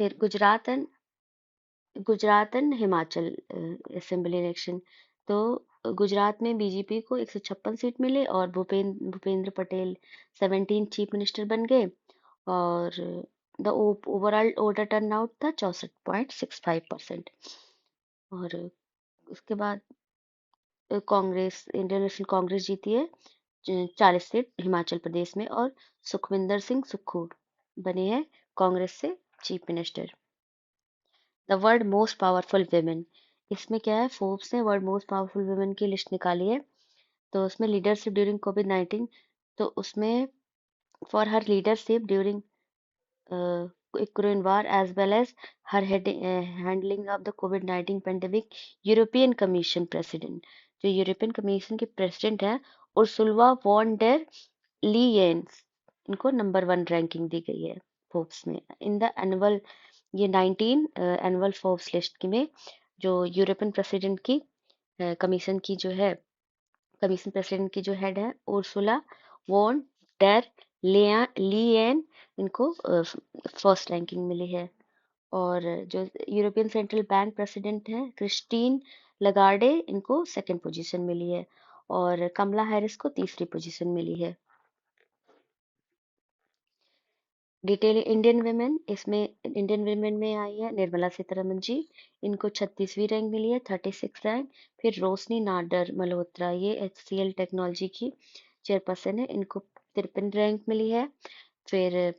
फिर Gujarat and Himachal assembly election. तो गुजरात में बीजेपी को 156 सीट मिले और भूपेंद्र पटेल 17 चीफ मिनिस्टर बन गए। और द ओवरऑल वोटर टर्नआउट था 64.65%। और उसके बाद कांग्रेस, इंडियन नेशनल कांग्रेस जीती है 40 सीट हिमाचल प्रदेश में, और सुखविंदर सिंह सुक्खू बने हैं कांग्रेस से chief minister. The world most powerful women, इसमें क्या है, फोर्ब्स ने वर्ल्ड मोस्ट पावरफुल वुमेन की लिस्ट निकाली है। तो उसमें लीडरशिप ड्यूरिंग कोविड-19, तो उसमें for her leadership during Korean war as well as her handling of the COVID-19 pandemic, European commission president, जो यूरोपियन कमीशन के प्रेसिडेंट है, उर्सुला वॉन डेर लीयेंस, इनको नंबर 1 रैंकिंग दी गई है फोर्ब्स में इन द एनुअल, ये 19 एनुअल फोर्ब्स लिस्ट में जो यूरोपियन प्रेसिडेंट की कमीशन की जो है, कमीशन प्रेसिडेंट की जो हेड है उर्सुला वॉन डेर लीयेन, इनको फर्स्ट रैंकिंग मिली है। और जो यूरोपियन सेंट्रल बैंक प्रेसिडेंट हैं क्रिस्टीन लगार्डे, इनको सेकंड पोजीशन मिली है। और कमला हैरिस को तीसरी पोजीशन मिली है। डिटेल इंडियन वेमेन, इसमें इंडियन वेमेन में आई है निर्मला सीतारमन जी, इनको 36वीं रैंक मिली है, 36 रैंक। फिर रोशनी नाडर मल्होत्रा, ये HCL टेक्नोलॉजी की चेयरपर्सन है, इनको 53 रैंक मिली है। फिर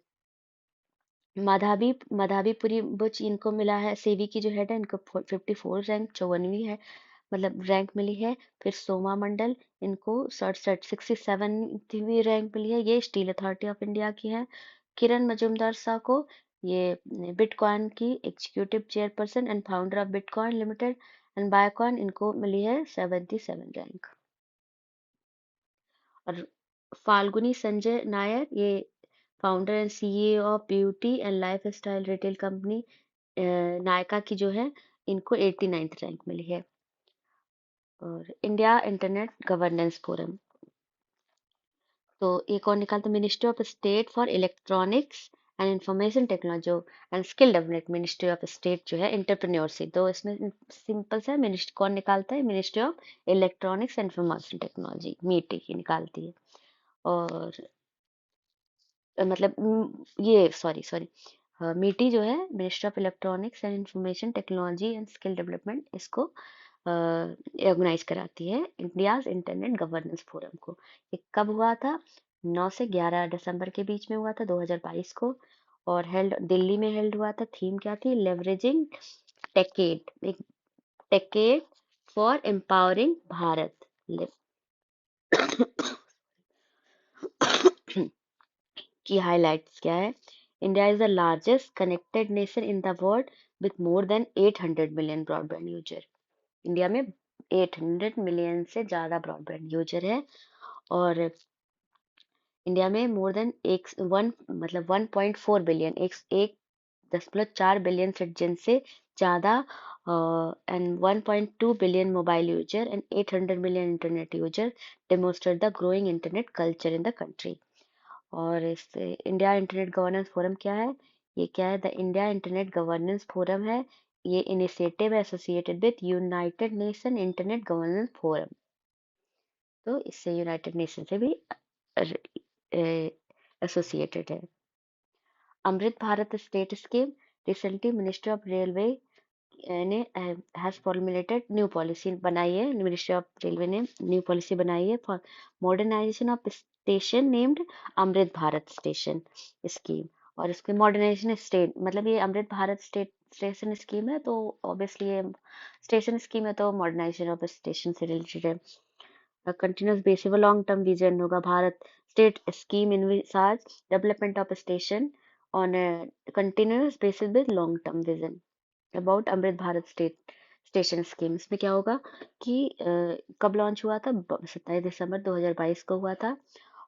माधावी बुच, इनको मिला है, सेवी की जो हेड है, इनको 54 रैंक 54वीं है, मतलब रैंक मिली है। फिर सोमा मंडल, इनको 67वीं रैंक मिली है, ये स्टील अथॉरिटी ऑफ इंडिया की है। किरण मजूमदार शाह को, ये बिटकॉइन की executive chairperson and founder of Bitcoin limited and Biocoin, इनको मिली है 77 रैंक। और फाल्गुनी संजय नायर, ये founder and CEO of beauty and life style retail company Nykaa की जो है, इनको 89th रैंक मिली है। और इंडिया इंटरनेट गवर्नेंस फोरम, तो एक और निकालते, ministry of state for electronics and information technology and skill development, ministry of state जो है एंटरप्रेन्योरशिप, तो इसमें सिंपल सा मिनिस्ट्री कौन निकालता है, ministry of electronics and information technology, मीटी की निकालती है। और मतलब ये सॉरी सॉरी मीटी जो है ministry of electronics and information technology and skill development, इसको ऑर्गेनाइज कराती है इंडियाज इंटरनेट गवर्नेंस फोरम को। ये कब हुआ था, 9 से 11 दिसंबर के बीच में हुआ था 2022 को, और हेल्ड दिल्ली में हेल्ड हुआ था। थीम क्या थी, लेवरेजिंग टेकेड, एक टेकेड फॉर एम्पावरिंग भारत। की हाइलाइट्स क्या है, India is the largest connected nation in the world with more than 800 million broadband user, India में 800 मिलियन से ज्यादा ब्रॉडबैंड यूजर है। और इंडिया में मोर देन एक वन मतलब 1.4 बिलियन, 1.4 बिलियन सिटीजन से ज्यादा, and 1.2 billion mobile user and 800 million internet user demonstrate the growing internet culture in the country. और इस इंडिया इंटरनेट गवर्नेंस फोरम क्या है, ये क्या है, the India internet governance forum है, ये इनिशिएटिव है associated with United Nation internet governance forum, तो इससे यूनाइटेड नेशन से भी एसोसिएटेड है। Amrit Bharat state scheme, recently ministry of railway ने हैज फॉर्मुलेटेड न्यू पॉलिसी बनाई है, मिनिस्ट्री ऑफ रेलवे ने न्यू पॉलिसी बनाई है for modernisation of station named Amrit Bharat station scheme. और इसके मॉडर्नाइजेशन स्टेट, मतलब ये Amrit Bharat state station scheme है, तो ऑब्वियसली ये स्टेशन स्कीम है, तो मॉडर्नाइजेशन ऑफ स्टेशन से रिलेटेड है। कंटिन्यूस बेसिस पर लॉन्ग टर्म विजन होगा, Bharat state scheme envisages development of station on continuous basis with long term vision about Amrit Bharat station scheme. इसमें क्या होगा कि कब लॉन्च हुआ था, 27 दिसंबर 2022 को हुआ था,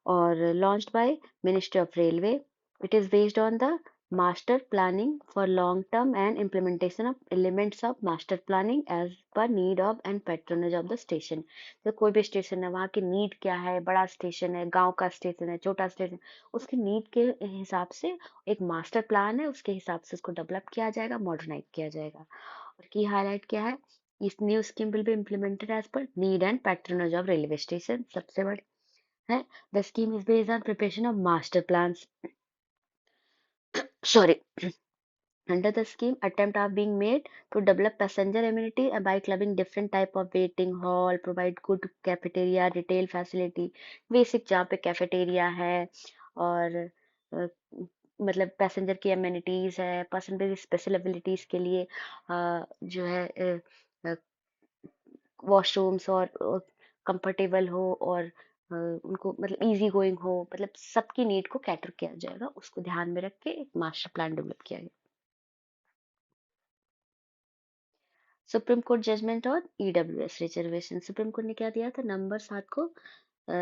और launched by ministry of railway. It is based on the master planning for long term and implementation of elements of master planning as per need of and patronage of the station। तो कोई भी station है, वहाँ की need क्या है, बड़ा station है, गांव का स्टेशन है, छोटा स्टेशन, उसकी नीड के हिसाब से एक मास्टर प्लान है, उसके हिसाब से उसको डेवलप किया जाएगा, मॉडर्नाइज किया जाएगा। और की हाईलाइट क्या है, इस new scheme will be implemented as per need and patronage of railway station. सबसे बड़ी है, the scheme is based on preparation of master plans, sorry, under the scheme, attempts are being made to develop passenger amenity by clubbing different type of waiting hall, provide good cafeteria, retail facility, basic जहाँ पे cafeteria है, और मतलब passenger की amenities है, person special abilities के लिए जो है वॉशरूम्स और कंफर्टेबल हो, और उनको मतलब इजी गोइंग हो, मतलब सबकी नीड को कैटर किया जाएगा, उसको ध्यान में रख के एक मास्टर प्लान डेवलप किया गया। सुप्रीम कोर्ट जजमेंट और ईडब्ल्यूएस रिजर्वेशन। सुप्रीम कोर्ट ने क्या दिया था, नवंबर 7 को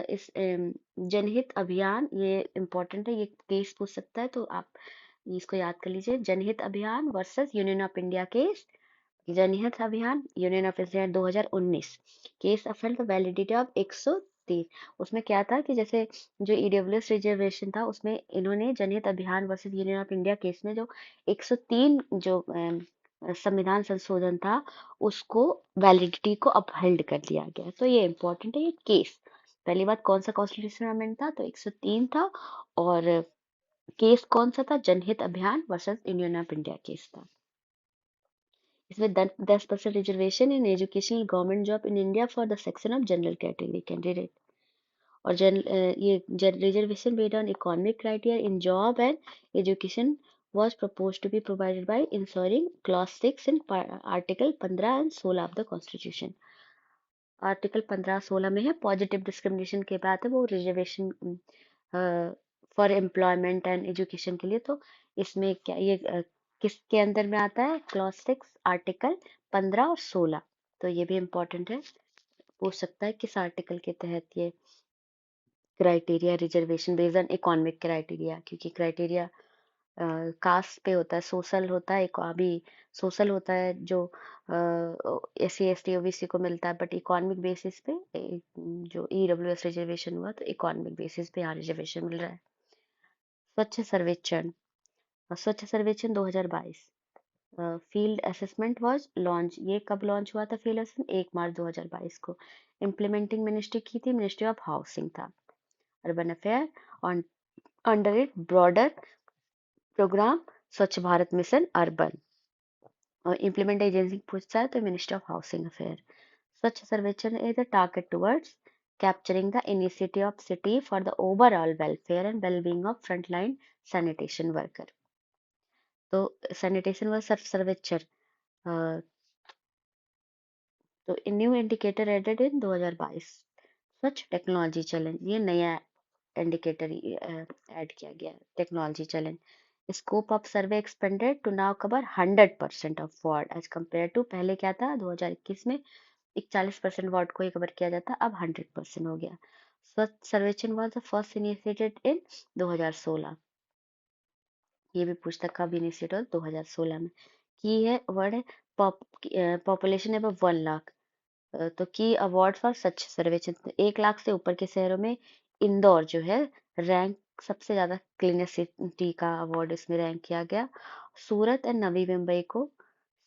इस जनहित अभियान, ये इम्पोर्टेंट है, ये केस पूछ सकता है, तो आप इसको याद कर लीजिए। जनहित अभियान versus union of India case, जनहित अभियान union of India 2019 case offend the validity of 130। उसमें क्या था कि जैसे जो ईडब्ल्यूएस रिजर्वेशन था, उसमें इन्होंने जनहित अभियान versus union of India case में जो 103 जो संविधान संशोधन था, उसको वैलिडिटी को अपहेल्ड कर दिया गया। तो ये इंपॉर्टेंट है ये केस। पहली बात, कौन सा कॉन्स्टिट्यूशनल अमेंडमेंट था, तो 103 था, और केस कौन सा था, जनहित अभियान versus union of India case था। इसमें 10% reservation in educational government job in India for the section of general category candidate. और ये reservation based on economic criteria in job and education was proposed to be provided by ensuring clause 6 in article 15 and 16 of the constitution। Article 15-16 में है, positive discrimination के बाद है वो reservation for employment and education के लिए। तो इसमें क्या ये किसके अंदर में आता है, क्लॉज 6 आर्टिकल 15 और 16। तो ये भी इम्पोर्टेंट है, पूछ सकता है किस आर्टिकल के तहत ये criteria, reservation based on economic criteria, क्योंकि क्राइटेरिया कास्ट पे होता है, सोशल होता है, अभी सोशल होता है जो SC ST OBC को मिलता है, बट इकोनॉमिक बेसिस पे जो EWS रिजर्वेशन हुआ, तो इकोनॉमिक बेसिस पे यहाँ रिजर्वेशन मिल रहा है। स्वच्छ सर्वेक्षण, स्वच्छ सर्वेक्षण 2022 फील्ड असेसमेंट वाज लॉन्च। ये कब लॉन्च हुआ था फील्ड असेसमेंट, 1 मार्च 2022 को। इम्प्लीमेंटिंग मिनिस्ट्री की थी, मिनिस्ट्री ऑफ हाउसिंग था। Urban affair on under it broader programme Swachh Bharat mission urban, और इम्प्लीमेंट एजेंसी पूछता है तो ministry of housing affair. Swachh Survekshan is a target towards capturing the initiative of city for the overall welfare and well-being of frontline sanitation worker। तो sanitation व सर्वेक्षण, तो new indicator added in 2022। स्वच्छ technology challenge, ये नया इंडिकेटर ऐड किया गया है, technology challenge. Scope of survey expanded to now cover 100% of ward as compare to, पहले क्या था 2021 में 41% वार्ड को ही कवर किया जाता, अब 100% हो गया। स्वच्छ सर्वेक्षण was the first initiated in 2016। ये भी पूछता कब इनिशिएट हो, 2016 में। की है वर्ड है पॉपुलेशन अब 1 लाख, तो की अवार्ड फॉर स्वच्छ सर्वेक्षण, 1 लाख से ऊपर के शहरों में इंदौर जो है रैंक सबसे ज्यादा क्लीनेस्ट सिटी का अवार्ड इसमें रैंक किया गया। सूरत एंड नवी मुंबई को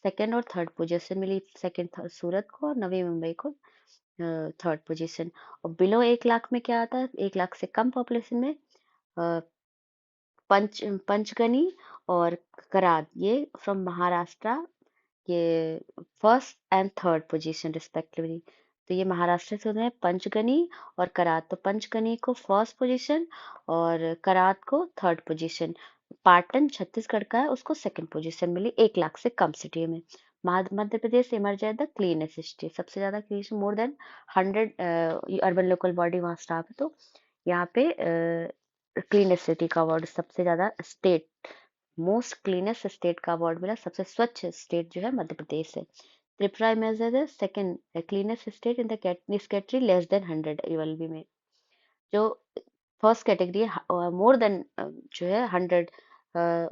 सेकंड और थर्ड पोजीशन मिली, सेकंड सूरत को और नवी मुंबई को थर्ड पोजीशन। और बिलो 1 लाख में क्या आता है, 1 लाख से कम पॉपुलेशन में पंचगनी और कराद, ये फ्रॉम महाराष्ट्र, ये first and third position respectively. तो ये महाराष्ट्र से हैं पंचगनी और करात, तो पंचगनी को फर्स्ट पोजीशन और करात को थर्ड पोजीशन। पाटन छत्तीसगढ़ का है, उसको सेकंड पोजीशन मिली 1 लाख से कम सिटी में। Madhya Pradesh emerge as the cleanest state, सबसे ज्यादा clean, more than 100 urban local body वहाँ स्टाफ है, तो यहाँ पे क्लीनेस्ट सिटी का अवार्ड सबसे ज्यादा, स्टेट मोस्ट क्लीनेस्ट स्टेट का अवार्ड मिला, सबसे स्वच्छ स्टेट जो है मध्य प्रदेश है। Tripura emerge as the second cleanest state in the category less than 100 ULB में। जो फर्स्ट कैटेगरी है मोर देन जो है 100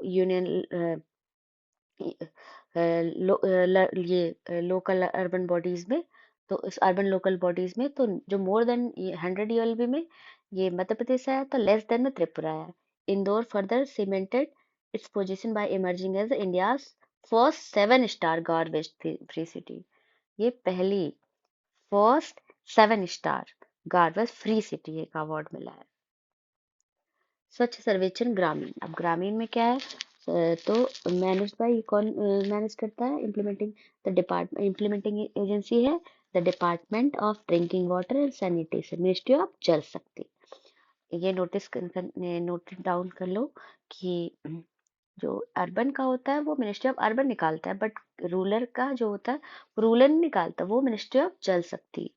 यूनियन ये लोकल अर्बन बॉडीज में, तो इस अर्बन लोकल बॉडीज में तो जो मोर देन 100 ULB में ये मध्य प्रदेश आया, तो लेस देन में त्रिपुरा आया। Indore further cemented its position by emerging as India first 7 star garbage free city. ये पहली first 7 star garbage free city का अवार्ड मिला है। स्वच्छ सर्वेक्षण ग्रामीण, अब ग्रामीण में क्या है, तो मैनेज बाय कौन मैनेज करता है, इम्प्लीमेंटिंग एजेंसी है the department of drinking water and sanitation, ministry of जल शक्ति। ये नोट डाउन कर लो कि जो अर्बन का होता है वो मिनिस्ट्री ऑफ अर्बन निकालता है, बट रूरल का जो होता है रूरल नहीं निकालता, वो मिनिस्ट्री ऑफ जल शक्ति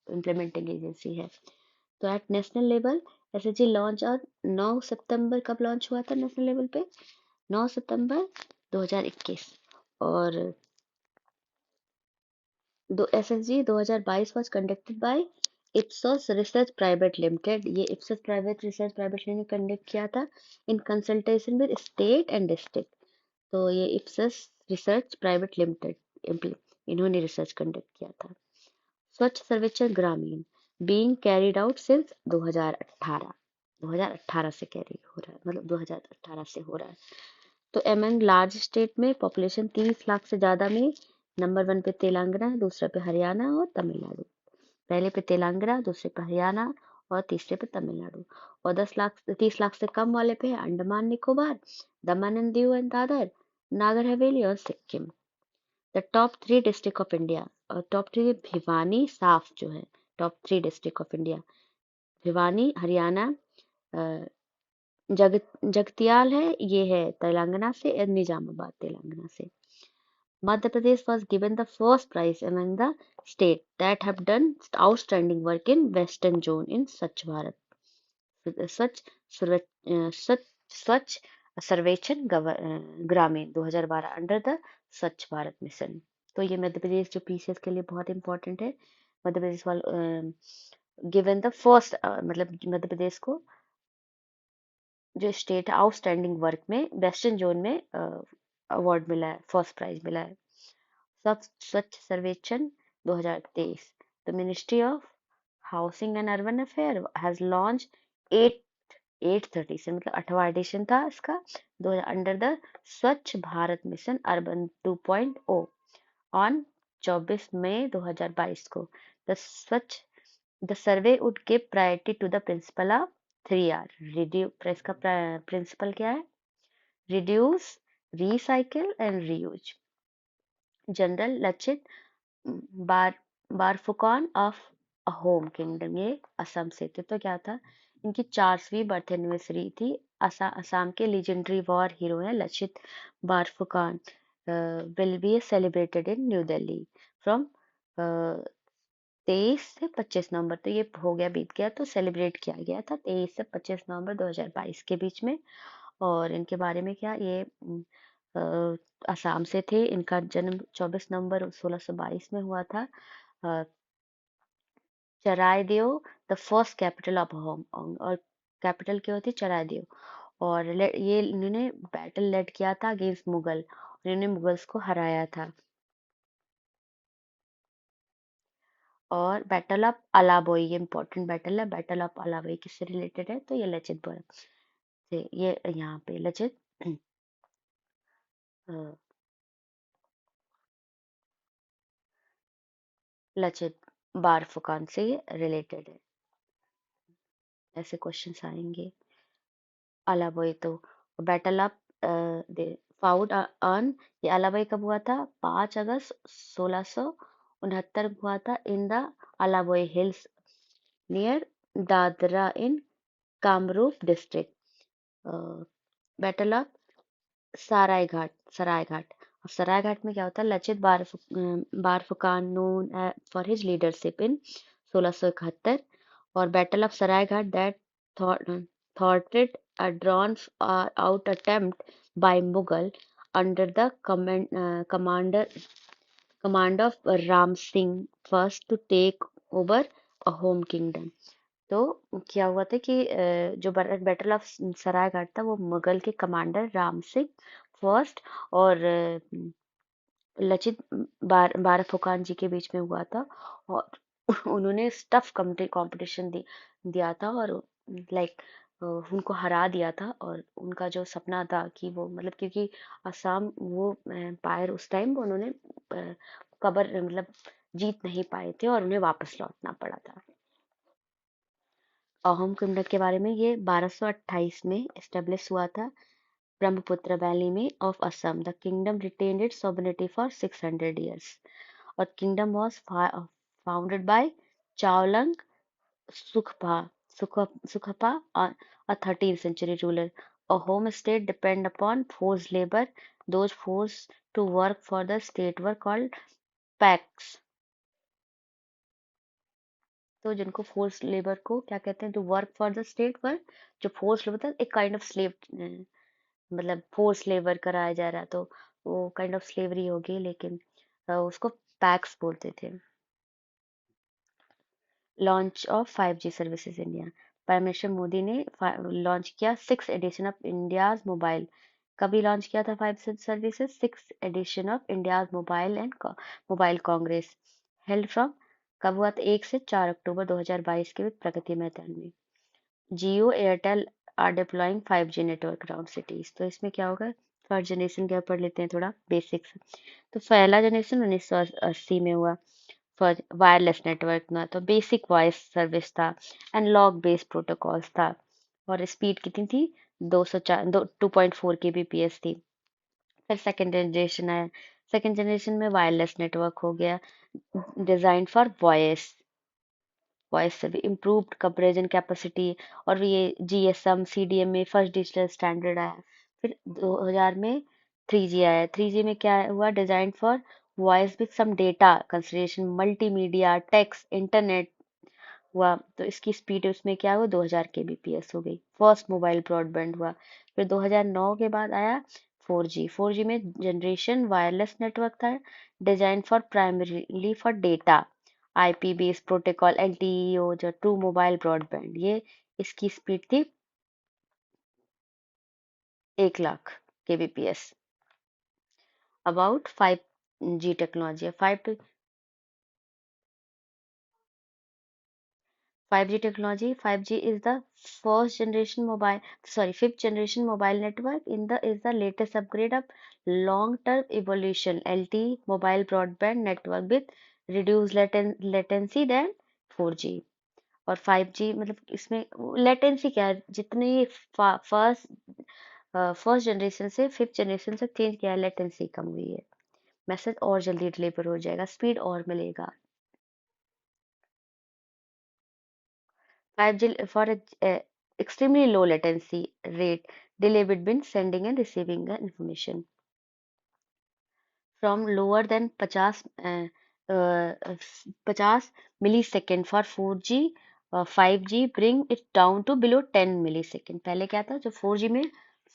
इम्प्लीमेंटिंग एजेंसी है। तो at national level SHG launch और 9 सितंबर, कब लॉन्च हुआ था नेशनल लेवल पे, 9 सितंबर 2021। और SHG 2022 was conducted by Ipsos research private limited. ये इप्सोस रिसर्च प्राइवेट लिमिटेड ने कंडक्ट किया था in consultation with state and district. तो ये इप्सोस रिसर्च प्राइवेट लिमिटेड इन्होंने रिसर्च कंडक्ट किया था। स्वच्छ सर्वेक्षण ग्रामीण बीइंग कैरिड आउट सिंस 2018 से कैरी हो रहा है, मतलब 2018 से हो रहा है। तो एमंग लार्ज स्टेट में पॉपुलेशन 30 लाख से ज्यादा में नंबर 1 पे तेलंगाना, दूसरे पे हरियाणा और तमिलनाडु। पहले पे तेलंगाना, दूसरे पे हरियाणा और तीसरे पे तमिलनाडु। और 30 लाख से कम वाले पे है अंडमान निकोबार, दमन एंड दीव एंड दादर, नागर हवेली और Sikkim. The top 3 district of India, और टॉप 3 भिवानी साफ जो है, top 3 district of India Bhiwani Haryana, Jagtial है, ये है तेलंगाना से, और निजामाबाद तेलंगाना से। Madhya Pradesh was given the first prize among the state that have done outstanding work in western zone in स्वच्छ भारत, स्वच्छ स्वच्छ स्वच्छ सर्वेक्षण ग्रामीण 2012 under the Swachh Bharat mission. तो ये मध्य प्रदेश जो पीसीएस के लिए बहुत इंपॉर्टेंट है। मध्य प्रदेश वाल गिवन द फर्स्ट, मतलब मध्य प्रदेश को जो स्टेट आउटस्टैंडिंग वर्क में वेस्टर्न जोन में अवार्ड मिला है, फर्स्ट प्राइज मिला है। स्वच्छ सर्वेक्षण 2023, the ministry of housing and urban affair has launch 830 से, मतलब 8वां एडिशन था इसका, 2000 under the Swachh Bharat mission urban 2.0 on 24 May 2022 को। The survey would give priority to the principle of 3R। इसका प्रिंसिपल क्या है, reduce, recycle and reuse. General Lachit बार Barphukan of Ahom kingdom, ये असम से थे। तो क्या था, इनकी 4वीं बर्थ एनिवर्सरी थी। असम के लेजेंडरी वॉर हीरो है Lachit Barphukan, will be celebrated in New Delhi from 23 से 25 नवंबर। तो ये हो गया, बीत गया, तो सेलिब्रेट किया गया था 23 से 25 नवंबर 2022 के बीच में। और इनके बारे में क्या, ये असम से थे। इनका जन्म 24 नवंबर 1622 में हुआ था। Charaideo the first capital of home, और कैपिटल क्या होती है, चराइदेव। और ये इन्होंने बैटल लेड किया था अगेंस्ट मुगल, इन्होंने मुगल्स को हराया था। और बैटल ऑफ अलाबोई, ये इंपॉर्टेंट बैटल है, बैटल ऑफ अलाबोई किससे रिलेटेड है, तो ये लचित बर से, ये यहाँ पे लचित लचित बारफुकान से रिलेटेड है, ऐसे क्वेश्चंस आएंगे। अलाबोई तो बैटल ऑफ फाउड ऑन, ये अलाबोई कब हुआ था, 5 अगस्त 1669 में हुआ था in the Alaboi hills near Dadara in Kamrup district. Battle of Saraighat, और सरायघाट में क्या होता है, Lachit Barphukan known for his leadership in 1671। और battle of Saraighat that thwarted a drawn out attempt by Mughal under the command of Ram Singh first to take over a home kingdom। तो क्या हुआ था कि जो बैटल ऑफ सरायघाट था वो मुगल के कमांडर राम सिंह फर्स्ट और लचित बारफुकान जी के बीच में हुआ था। और उन्होंने टफ कंपटीशन दिया था और लाइक उनको हरा दिया था। और उनका जो सपना था कि वो मतलब क्योंकि असम वो एम्पायर उस टाइम उन्होंने कबर मतलब जीत नहीं पाए थे और उन्हें वापस लौटना पड़ा था। अहोम किंगडम के बारे में, ये 1228 में एस्टेब्लिश हुआ था ब्रह्मपुत्र वैली में of Assam. The kingdom retained its sovereignty for 600 years. और kingdom was founded by Chaolang Sukhpa, Sukhapa, a 13th century ruler. A home state depend upon forced labor. Those forced to work for the state were called packs. तो जिनको force labour को क्या कहते हैं, जो work for the state पर, जो force labour था, एक काइंड ऑफ स्लेव, मतलब फोर्स लेबर कराया जा रहा, तो वो काइंड ऑफ स्लेवरी होगी, लेकिन उसको पैक्स बोलते थे। Launch of 5G services India, prime minister Modi ने लॉन्च किया 6th edition of India's mobile. कभी लॉन्च किया था 5G services? 6th edition of India's mobile and mobile Congress held from, कब हुआ था? 1 से 4 अक्टूबर 2022 के प्रगति मैदान में। Jio Airtel are deploying 5G network around cities. तो इसमें क्या होगा, फर्स्ट जनरेशन क्या पढ़ लेते हैं थोड़ा बेसिक्स। तो पहला जनरेशन 1980 में हुआ, फर्स्ट वायरलेस नेटवर्क ना, तो बेसिक वॉइस सर्विस था एंड लॉग बेस्ड प्रोटोकॉल्स था। और स्पीड कितनी थी? 2.4 kbps थी। फिर सेकेंड जनरेशन आया, सेकेंड जनरेशन में वायरलेस नेटवर्क हो गया, डिजाइन फॉर वॉइस से भी इम्प्रूव्ड कवरेज एंड कैपेसिटी। और ये जीएसएम सीडीएम में फर्स्ट डिजिटल स्टैंडर्ड आया। फिर 2000 में 3G आया। 3G में क्या हुआ? Design for voice with some data consideration, multimedia, text, internet हुआ। तो इसकी स्पीड उसमें क्या हुआ? 2000 kbps हो गई। फर्स्ट मोबाइल ब्रॉडबैंड हुआ। फिर 2009 के बाद आया 4G। 4G में जनरेशन वायरलेस नेटवर्क था, design for primarily for data, IP based protocol, एलटीईओ, जो ट्रू मोबाइल ब्रॉडबैंड। ये इसकी स्पीड थी 1 lakh kbps। About 5G technology, 5G technology. 5G is the fifth generation mobile network is the latest upgrade of long-term evolution LTE mobile broadband network with reduced latency than 4G। और 5G मतलब इसमें latency क्या है, जितने first generation से fifth generation तक change किया है, लेटेंसी कम हुई है, मैसेज और जल्दी डिलीवर हो जाएगा, स्पीड और मिलेगा। 5G for extremely low latency rate, delay between sending and receiving the information from lower than 50 millisecond for 4G। 5G bring it down to below 10 millisecond। पहले क्या था, जो 4G में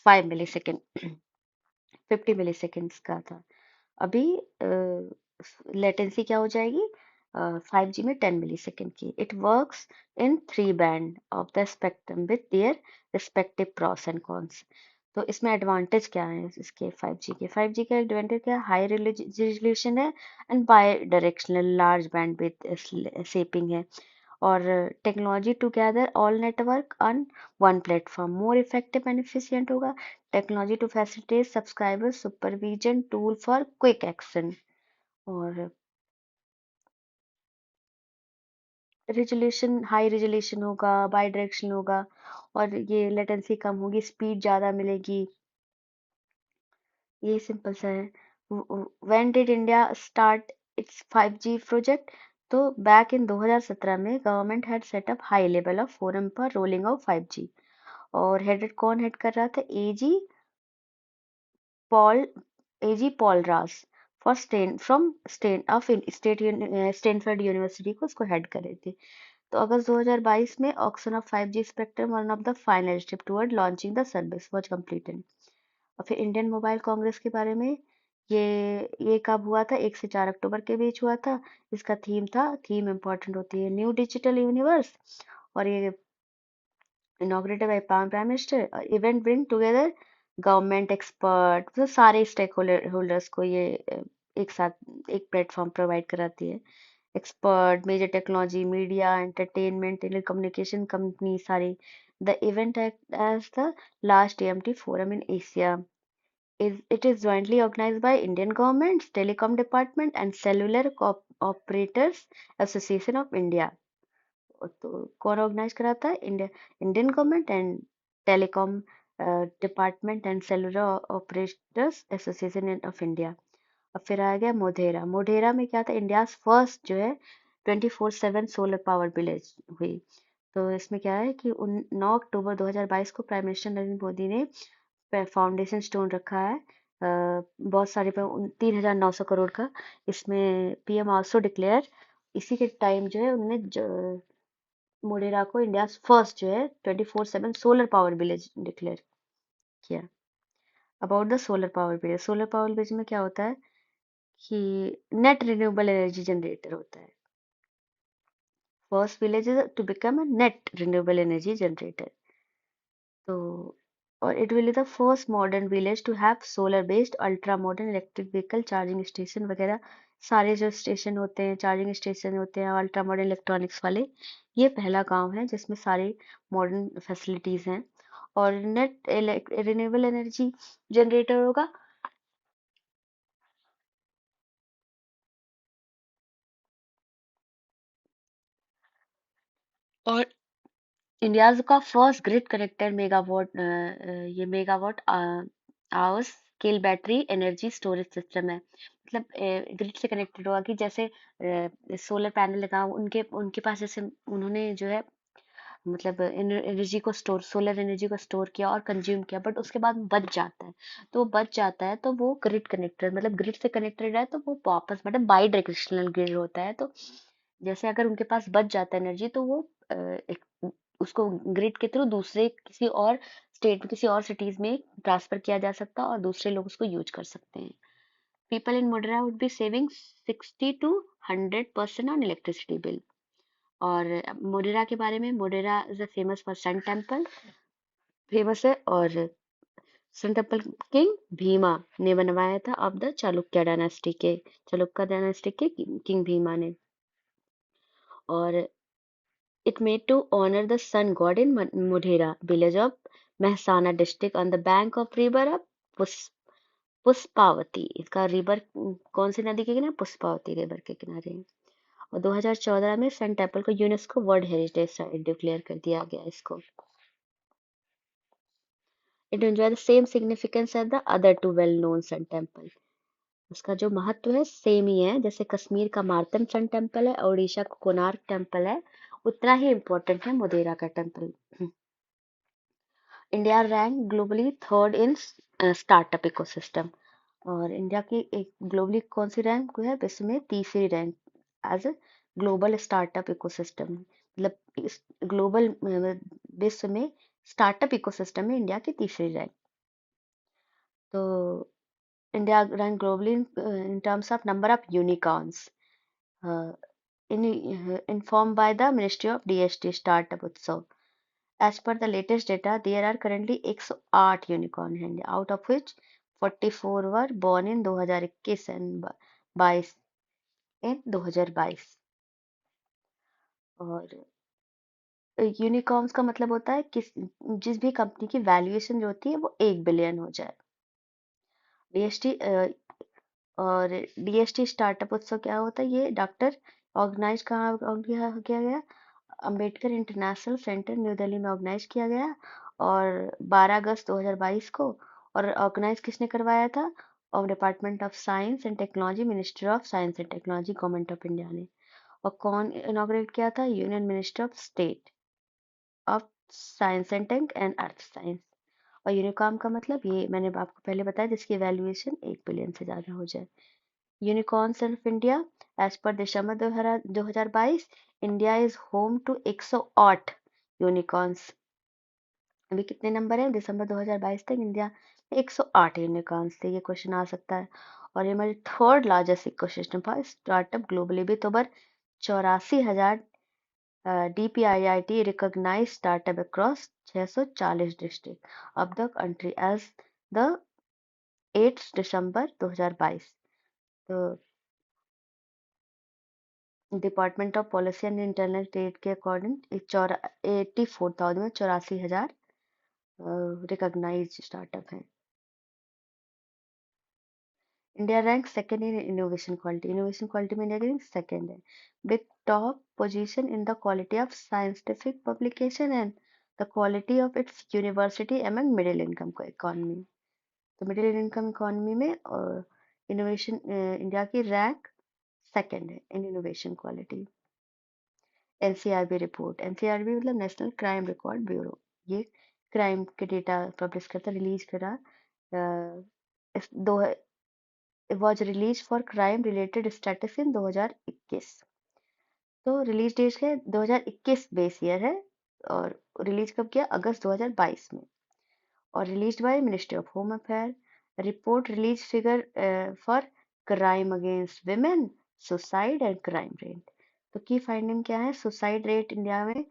5 मिलीसेकेंड 50 मिलीसेकेंड्स का था, अभी लेटेंसी क्या हो जाएगी 5G में 10 मिलीसेकेंड की। It works in 3 band of the spectrum with their respective pros and cons. तो इसमें एडवांटेज क्या है इसके 5G का एडवांटेज क्या है? हाई रेजोल्यूशन है and bi directional large band with shaping है। और technology together all network on one platform more effective and efficient होगा। Technology to facilitate subscriber supervision tool for quick action. और resolution high resolution होगा, bi direction होगा, और ये latency कम होगी, speed ज़्यादा मिलेगी। ये सिंपल सा है। When did India start it's 5G project? तो बैक इन 2017 में government had set up high level of forum पर रोलिंग आउट 5G। और हेड कर रहा था? पॉल एजी पॉल रास फॉर स्टैनफोर्ड यूनिवर्सिटी को उसको हेड कर रहे थे। तो अगस्त 2022 में auction of 5G spectrum one of the final step toward launching the service was completed. और फिर इंडियन मोबाइल कांग्रेस के बारे में, ये कब हुआ था? 1 से 4 अक्टूबर के बीच हुआ था। इसका थीम इम्पोर्टेंट होती है न्यू डिजिटल यूनिवर्स और ये inaugurated by Prime Minister. Event bring together government expert, तो सारे स्टेक होल्डर्स को ये एक साथ एक प्लेटफॉर्म प्रोवाइड कराती है. Expert, major technology, media, entertainment, telecommunication company सारी. The event act as the last TMT forum in Asia. It is jointly organized by Indian government, Telecom Department and Cellular Operators Association of India. तो कौन organise कराता है? Indian government and telecom department and cellular operators association of India. अब फिर आ गया मोढेरा. मोढेरा में क्या था? इंडिया फर्स्ट जो है 24/7 सोलर पावर विलेज हुई. तो इसमें क्या है कि 9 अक्टूबर 2022 को प्राइम मिनिस्टर नरेंद्र मोदी ने फाउंडेशन स्टोन रखा है. बहुत सारे 3,900 करोड़ का. इसमें पीएम आल्सो डिक्लेयर इसी के टाइम जो है उन्होंने मोडेरा को इंडिया फर्स्ट जो है 24/7 सोलर पावर विलेज डिक्लेयर किया. About the solar power village. Solar power village में क्या होता है कि नेट रिन्यूएबल एनर्जी जनरेटर होता है. First village is to become a net renewable energy generator. तो और it will be the first modern village to have solar based ultra modern electric vehicle charging station वगैरह सारे जो station होते हैं, charging station होते हैं अल्ट्रा मॉडर्न इलेक्ट्रॉनिक्स वाले, ये पहला गांव है जिसमें सारी मॉडर्न फैसिलिटीज हैं. और नेट रिन्यूएबल एनर्जी जनरेटर होगा. और इंडिया का फर्स्ट ग्रिड कनेक्टेड मेगावाट ये megawatt hours scale battery energy storage system है. मतलब ग्रिड से कनेक्टेड होगा कि जैसे सोलर पैनल लगा उनके उनके पास जैसे उन्होंने जो है मतलब एनर्जी को स्टोर सोलर एनर्जी को स्टोर किया और कंज्यूम किया बट उसके बाद बच जाता है. तो वो बच जाता है तो वो ग्रिड कनेक्टेड मतलब ग्रिड से कनेक्टेड है तो वो वापस मतलब बाई डायरेक्शनल ग्रिड होता है. तो जैसे अगर उनके पास बच जाता है एनर्जी तो वो एक उसको ग्रिड के थ्रू दूसरे किसी और स्टेट किसी और सिटीज में ट्रांसफर किया जा सकता है और दूसरे लोग उसको यूज कर सकते हैं. People in Modhera would be saving 60 to 100% on electricity bill. और मोडेरा के बारे में, Modhera is a famous for sun temple famous है. और सन टेम्पल किंग भीमा ने बनवाया था ऑफ द चालुक्य डायनेस्टी के किंग भीमा ने. और it made to honor the sun god in Modhera, village of Mehsana district on the bank of river of Pus, Pushpavati. इसका river कौन सी नदी के किनारे? पुष्पावती रिवर के किनारे है. और 2014 में सन टेम्पल को UNESCO world heritage site declare कर दिया गया इसको. It enjoy the same significance as the other two well known sun temple. उसका जो महत्व है सेम ही है. जैसे कश्मीर का मार्तम सन टेम्पल है, ओडिशा का कोणार्क टेम्पल है, उतना ही इम्पोर्टेंट है मोदेरा का temple. India rank globally third in startup ecosystem. और इंडिया की एक ग्लोबली कौन सी रैंक है? विश्व में तीसरी rank as a global startup ecosystem. मतलब इस ग्लोबल विश्व में स्टार्टअप इकोसिस्टम में इंडिया की तीसरी रैंक. तो India rank globally in terms of number of unicorns informed by the Ministry of DST Startup Utsav. As per the latest data, there are currently 108 unicorn हैं, out of which 44 were born in 2021 and 22 in 2022. और unicorns का मतलब होता है जिस भी company की valuation जो होती है वो 1 बिलियन हो जाए. डीएसटी और डीएसटी स्टार्टअप उत्सव क्या होता है? ये डॉक्टर ऑर्गेनाइज कहाँ किया गया? Ambedkar international centre new Delhi में ऑर्गेनाइज किया गया और 12 अगस्त 2022 को. और ऑर्गेनाइज किसने करवाया था? और department of science and technology, ministry of science and technology, government of India ने. और कौन इनॉग्रेट किया था? Union minister of state of science and tech and earth science. और यूनिकॉर्न का मतलब ये मैंने आपको पहले बताया जिसकी वैल्यूएशन 1 बिलियन से ज्यादा हो जाए. Unicorns of India as per दिसंबर 2022 India is home to 108 unicorns. अभी कितने नंबर है? दिसंबर 2022 तक इंडिया में 108 यूनिकॉर्न्स थे. ये क्वेश्चन आ सकता है. और ये हमारी third largest ecosystem for startup globally with over 84,000 DPIIT recognized startup across 640 districts of the country as the 8 दिसंबर 2022। तो department of policy and internal trade के अकॉर्डिंग 84,000 में 84,000 रिकॉग्नाइज्ड स्टार्टअप हैं। India rank second in innovation quality. Innovation quality में India rank second है, with top position in the quality of scientific publication and the quality of its university among middle income economy. तो middle income economy में innovation India की rank second है in innovation quality. NCRB report, NCRB मतलब national crime record bureau, ये crime के data publish करता, release करा। इस दो was release for crime related statistics in 2021। तो रिलीज डेट है 2021 बेस ईयर है, और रिलीज कब किया, अगस्त 2022 में, और released by ministry of home affair. Report release figure for crime against women, suicide and crime rate. तो की फाइंडिंग क्या है, सुसाइड रेट इंडिया में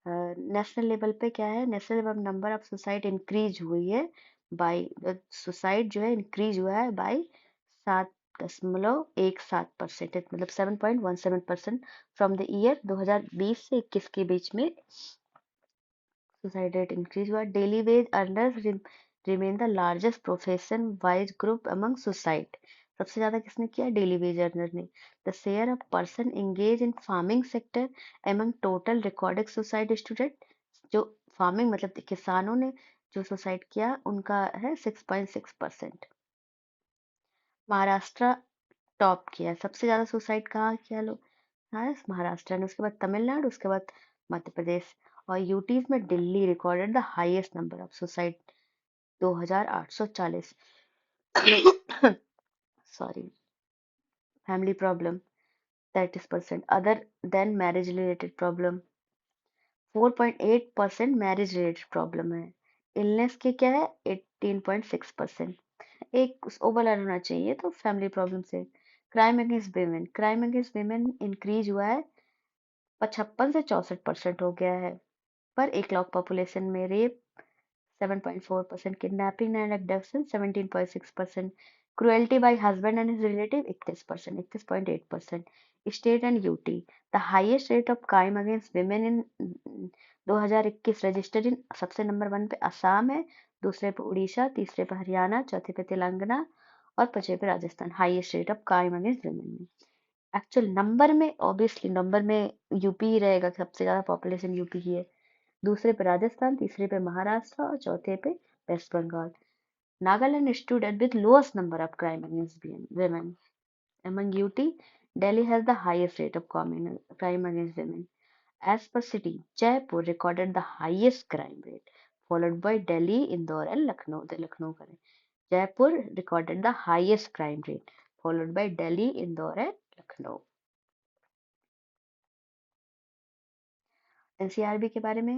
नेशनल लेवल पे क्या है, national level number of suicide increase हुई है बाई, सुसाइड जो है इंक्रीज हुआ है बाई 7.17%, मतलब 7.17% फ्रॉम द ईयर 2020 से 21 के बीच में सुसाइड रेट इंक्रीज हुआ। Daily veg earners remain the largest profession wise group among suicide. सबसे ज्यादा किसने किया, डेली वेज अर्नर ने। The share of person engage in farming sector among total recorded suicide student, जो फार्मिंग मतलब किसानों ने जो सुसाइड किया उनका है 6.6%। महाराष्ट्र टॉप किया, सबसे ज्यादा सुसाइड कहाँ किया लोग, हाँ महाराष्ट्र ने, उसके बाद तमिलनाडु, उसके बाद मध्य प्रदेश, और यूटीज में Delhi recorded the highest number of suicide 2840। Sorry, family problem 30%, other than marriage related problem 4.8% marriage related problem है। इलनेस के क्या है 18.6%। एक ओवरऑल होना चाहिए तो फैमिली प्रॉब्लम से। Crime against women, crime against women increase हुआ है 55 से 64% हो गया है पर 1 लाख पॉपुलेशन में। Rape 7.4%, kidnapping and abduction 17.6%, cruelty by husband and his relative 31%, 31.8%। State and UT, the highest rate of crime against women in 2021 registered in, सबसे number 1 पे असम है, दूसरे पे उड़ीसा, तीसरे पे हरियाणा, चौथे पे तेलंगाना और पांचवे पे Rajasthan. Highest rate of crime against women में, एक्चुअल नंबर में ऑब्वियसली नंबर में यूपी ही रहेगा, सबसे ज्यादा पॉपुलेशन यूपी की है, दूसरे पे राजस्थान, तीसरे पे महाराष्ट्र और चौथे पे west Bengal. Nagaland stood at with lowest number of crime against women. Among UT, Delhi has the highest rate of crime against women. As per city, Jaipur recorded the highest crime rate, followed by Delhi, Indore and Lucknow. The Lucknow करें, Jaipur recorded the highest crime rate, followed by Delhi, Indore and Lucknow. NCRB के बारे में